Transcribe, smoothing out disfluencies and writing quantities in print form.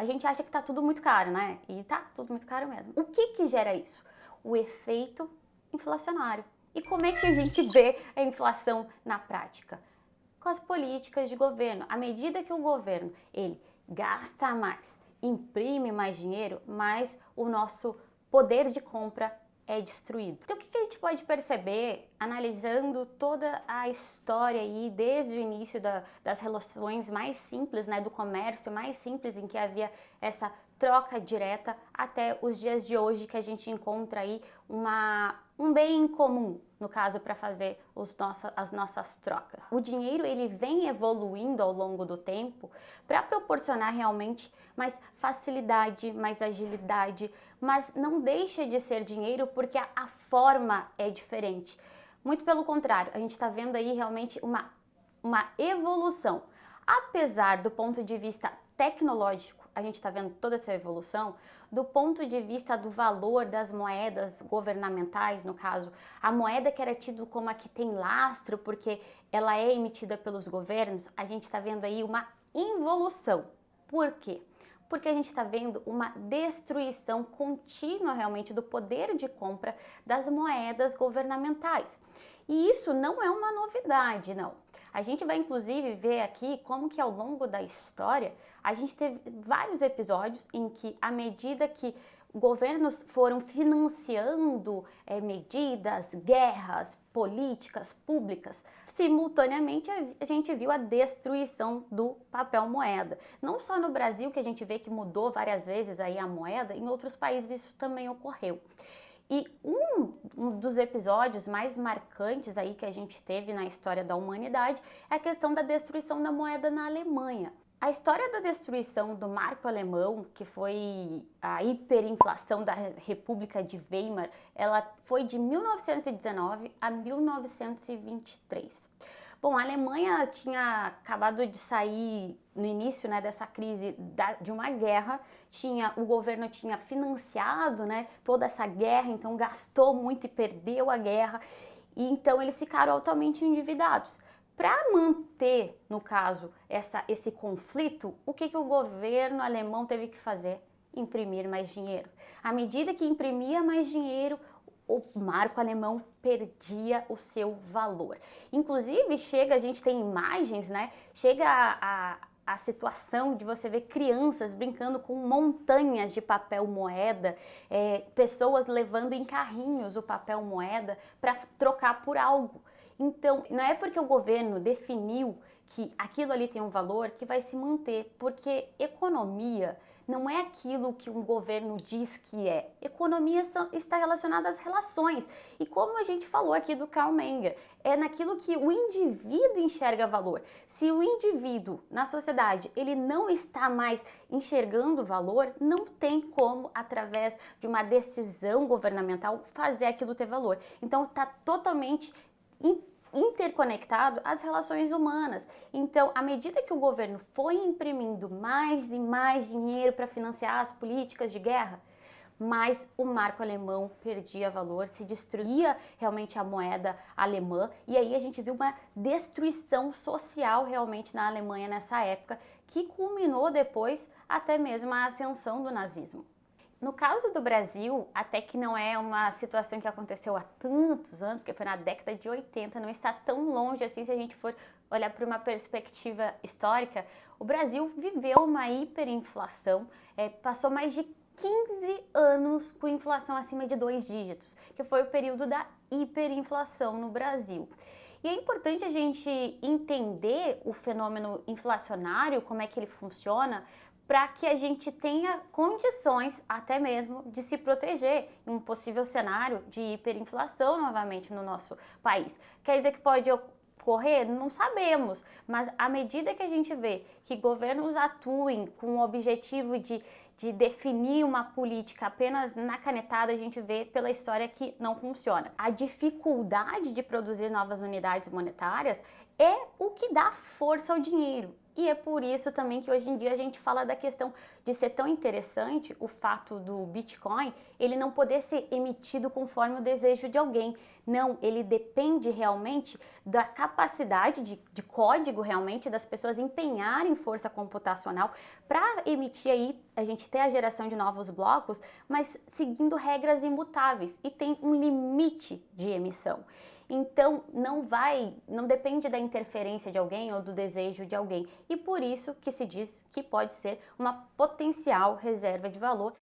a gente acha que está tudo muito caro, né? E tá tudo muito caro mesmo. O que que gera isso? O efeito inflacionário. E como é que a gente vê a inflação na prática? Com as políticas de governo. À medida que o governo ele gasta mais, imprime mais dinheiro, mais o nosso poder de compra é destruído. Então o que a gente pode perceber analisando toda a história aí, desde o início das relações mais simples, né, do comércio mais simples, em que havia essa troca direta, até os dias de hoje, que a gente encontra aí um bem comum, no caso, para fazer as nossas trocas. O dinheiro ele vem evoluindo ao longo do tempo para proporcionar realmente mais facilidade, mais agilidade, mas não deixa de ser dinheiro porque a forma é diferente. Muito pelo contrário, a gente está vendo aí realmente uma evolução. Apesar do ponto de vista tecnológico, a gente está vendo toda essa evolução, do ponto de vista do valor das moedas governamentais, no caso, a moeda que era tida como a que tem lastro, porque ela é emitida pelos governos, a gente está vendo aí uma involução. Por quê? Porque a gente está vendo uma destruição contínua realmente do poder de compra das moedas governamentais. E isso não é uma novidade, não. A gente vai inclusive ver aqui como que ao longo da história a gente teve vários episódios em que, à medida que governos foram financiando medidas, guerras, políticas públicas, simultaneamente a gente viu a destruição do papel moeda. Não só no Brasil, que a gente vê que mudou várias vezes aí a moeda, em outros países isso também ocorreu. E um dos episódios mais marcantes aí que a gente teve na história da humanidade é a questão da destruição da moeda na Alemanha. A história da destruição do marco alemão, que foi a hiperinflação da República de Weimar, ela foi de 1919 a 1923. Bom, a Alemanha tinha acabado de sair no início, né, dessa crise de uma guerra, o governo tinha financiado, né, toda essa guerra, então gastou muito e perdeu a guerra, e então eles ficaram altamente endividados. Para manter, no caso, esse conflito, o que o governo alemão teve que fazer? Imprimir mais dinheiro. À medida que imprimia mais dinheiro, o marco alemão perdia o seu valor. Inclusive, a gente tem imagens, né? Chega a situação de você ver crianças brincando com montanhas de papel moeda, pessoas levando em carrinhos o papel moeda para trocar por algo. Então, não é porque o governo definiu que aquilo ali tem um valor que vai se manter, porque economia não é aquilo que um governo diz que é. Economia está relacionada às relações. E como a gente falou aqui do Karl Menger, é naquilo que o indivíduo enxerga valor. Se o indivíduo na sociedade ele não está mais enxergando valor, não tem como, através de uma decisão governamental, fazer aquilo ter valor. Então, está totalmente interconectado às relações humanas. Então, à medida que o governo foi imprimindo mais e mais dinheiro para financiar as políticas de guerra, mais o marco alemão perdia valor, se destruía realmente a moeda alemã, e aí a gente viu uma destruição social realmente na Alemanha nessa época, que culminou depois até mesmo a ascensão do nazismo. No caso do Brasil, até que não é uma situação que aconteceu há tantos anos, porque foi na década de 80, não está tão longe assim se a gente for olhar para uma perspectiva histórica. O Brasil viveu uma hiperinflação, passou mais de 15 anos com inflação acima de 2 dígitos, que foi o período da hiperinflação no Brasil. E é importante a gente entender o fenômeno inflacionário, como é que ele funciona, para que a gente tenha condições até mesmo de se proteger em um possível cenário de hiperinflação novamente no nosso país. Quer dizer que pode ocorrer? Não sabemos, mas à medida que a gente vê que governos atuem com o objetivo de definir uma política apenas na canetada, a gente vê pela história que não funciona. A dificuldade de produzir novas unidades monetárias é o que dá força ao dinheiro. E é por isso também que hoje em dia a gente fala da questão de ser tão interessante o fato do Bitcoin, ele não poder ser emitido conforme o desejo de alguém. Não, ele depende realmente da capacidade de código realmente das pessoas empenharem força computacional para emitir aí, a gente ter a geração de novos blocos, mas seguindo regras imutáveis e tem um limite de emissão. Então não depende da interferência de alguém ou do desejo de alguém. E por isso que se diz que pode ser uma potencial reserva de valor.